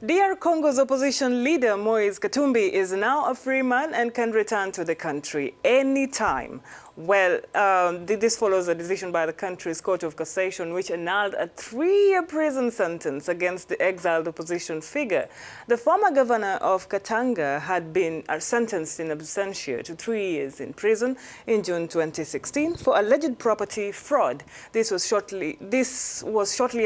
DR Congo's opposition leader Moise Katumbi is now a free man and can return to the country anytime. Well, this follows a decision by the country's Court of Cassation, which annulled a 3-year prison sentence against the exiled opposition figure. The former governor of Katanga had been sentenced in absentia to 3 years in prison in June 2016 for alleged property fraud. This was shortly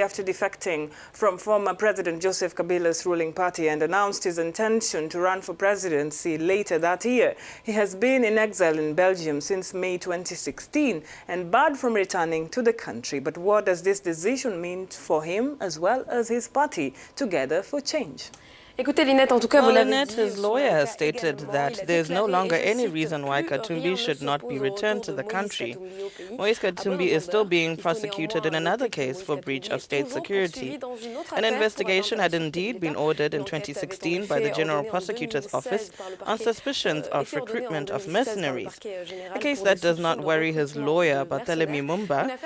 after defecting from former President Joseph Kabila's ruling party and announced his intention to run for presidency later that year. He has been in exile in Belgium since May 2016 and barred from returning to the country. But what does this decision mean for him as well as his party, Together for Change? Écoutez, Lynette, en tout cas, Lynette, his lawyer has stated that there is no longer any reason why Katumbi should not be returned to the country. Moise Katumbi is still being prosecuted in another case for breach of state security. An investigation had indeed been ordered in 2016 by the General Prosecutor's Office on suspicions of recruitment of mercenaries, a case that does not worry his lawyer, Barthélemy Mumba,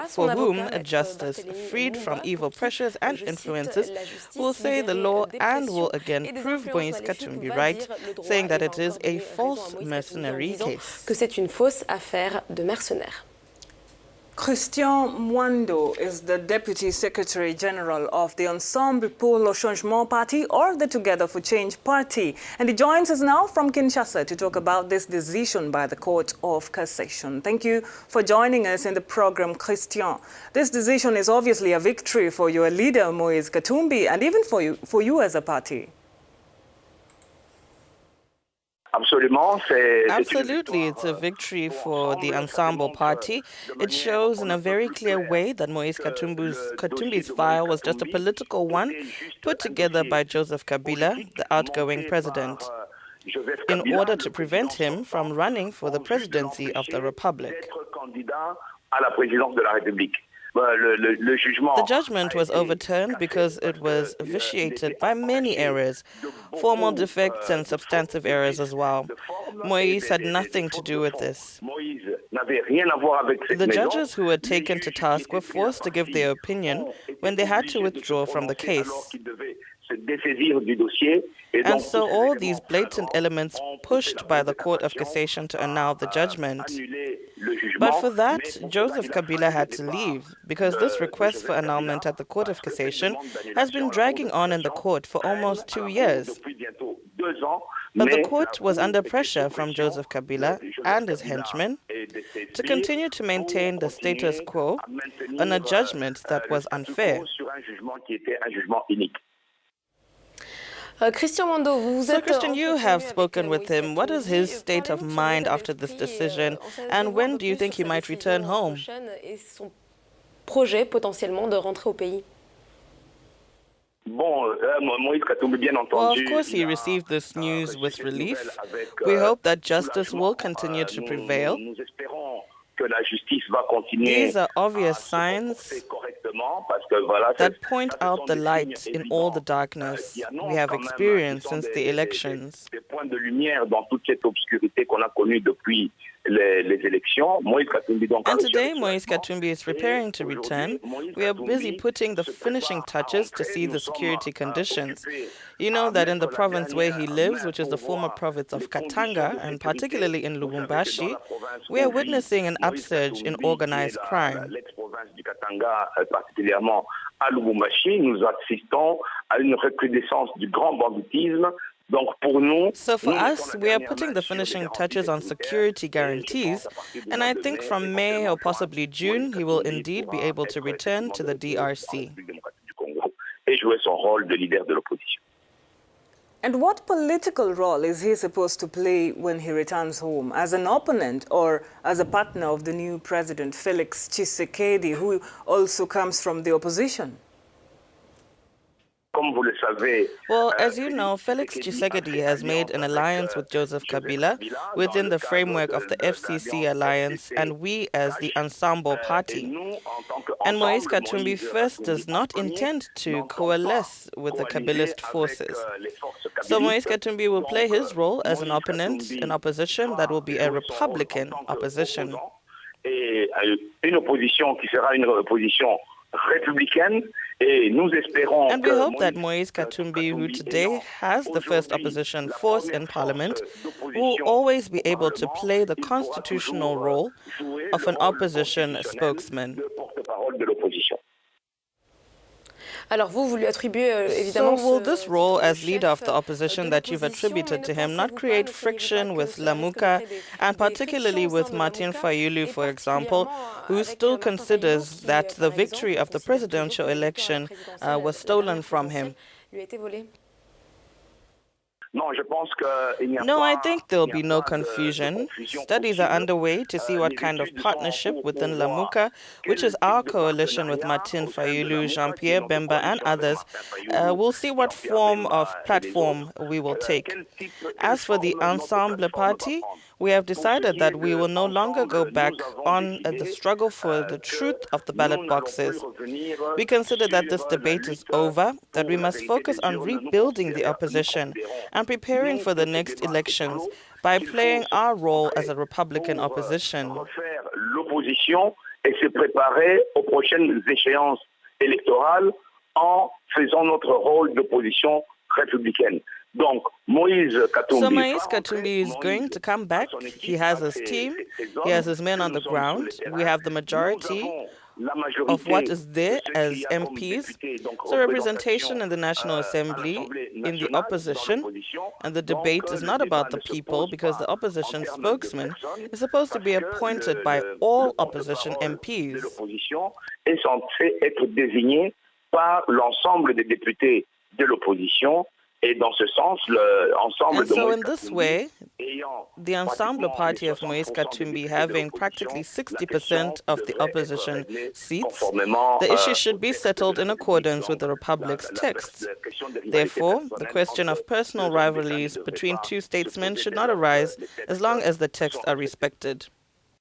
for whom a justice freed from evil pressures and influences will say the law and will again prove Moise Katumbi right, saying that it is a false mercenary case. Que c'est une fausse affaire de mercenaires. Christian Mwando is the Deputy Secretary General of the Ensemble pour le Changement Party, or the Together for Change Party. And he joins us now from Kinshasa to talk about this decision by the Court of Cassation. Thank you for joining us in the program, Christian. This decision is obviously a victory for your leader, Moise Katumbi, and even for you as a party. Absolutely, it's a victory for the Ensemble Party. It shows in a very clear way that Moise Katumbi's file was just a political one put together by Joseph Kabila, the outgoing president, in order to prevent him from running for the presidency of the Republic. The judgment was overturned because it was vitiated by many errors, formal defects and substantive errors as well. Moise had nothing to do with this. The judges who were taken to task were forced to give their opinion when they had to withdraw from the case. And so all these blatant elements pushed by the Court of Cassation to annul the judgment. But for that, Joseph Kabila had to leave, because this request for annulment at the Court of Cassation has been dragging on in the court for almost 2 years. But the court was under pressure from Joseph Kabila and his henchmen to continue to maintain the status quo on a judgment that was unfair. Christian, you have spoken with him. What is his state of mind after this decision, and when do you think he might return home? Projet potentiellement de rentrer au pays. Well, of course, he received this news with relief. We hope that justice will continue to prevail. These are obvious signs that point out the light in all the darkness we have experienced since the elections. And today, Moise Katumbi is preparing to return. We are busy putting the finishing touches to see the security conditions. You know that in the province where he lives, which is the former province of Katanga, and particularly in Lubumbashi, we are witnessing an upsurge in organized crime. So for us, we are putting the finishing touches on security guarantees, and I think from May or possibly June, he will indeed be able to return to the DRC. And what political role is he supposed to play when he returns home? As an opponent or as a partner of the new president, Felix Tshisekedi, who also comes from the opposition? Well, as you know, Felix Tshisekedi has made an alliance with Joseph Kabila within the framework of the FCC alliance, and we as the Ensemble Party. And Moise Katumbi first does not intend to coalesce with the Kabilist forces. So Moise Katumbi will play his role as an opponent in opposition that will be a Republican opposition. Une opposition qui sera une opposition républicaine And we hope that Moise Katumbi, who today has the first opposition force in parliament, will always be able to play the constitutional role of an opposition spokesman. Alors vous lui attribuez So évidemment will this role as leader of the opposition that you've attributed to him not create friction with Lamuka, and particularly with Martin Fayulu, for example, who still considers that the victory of the presidential election was stolen from him? No, I think there will be no confusion. Studies are underway to see what kind of partnership within Lamuka, which is our coalition with Martin Fayulu, Jean-Pierre Bemba and others, we'll see what form of platform we will take. As for the Ensemble Party, we have decided that we will no longer go back on the struggle for the truth of the ballot boxes. We consider that this debate is over, that we must focus on rebuilding the opposition and preparing for the next elections by playing our role as a Republican opposition. L'opposition et se préparer aux prochaines échéances électorales en faisant notre rôle d'opposition républicaine. So Moise Katumbi is going to come back. He has his team, he has his men on the ground. We have the majority of what is there as MPs, so representation in the National Assembly in the opposition, and the debate is not about the people because the opposition spokesman is supposed to be appointed by all opposition MPs. Est censé être désigné par l'ensemble des députés de l'opposition. And so in this way, the Ensemble Party of Moise Katumbi having practically 60% of the opposition seats, the issue should be settled in accordance with the Republic's texts. Therefore, the question of personal rivalries between two statesmen should not arise as long as the texts are respected.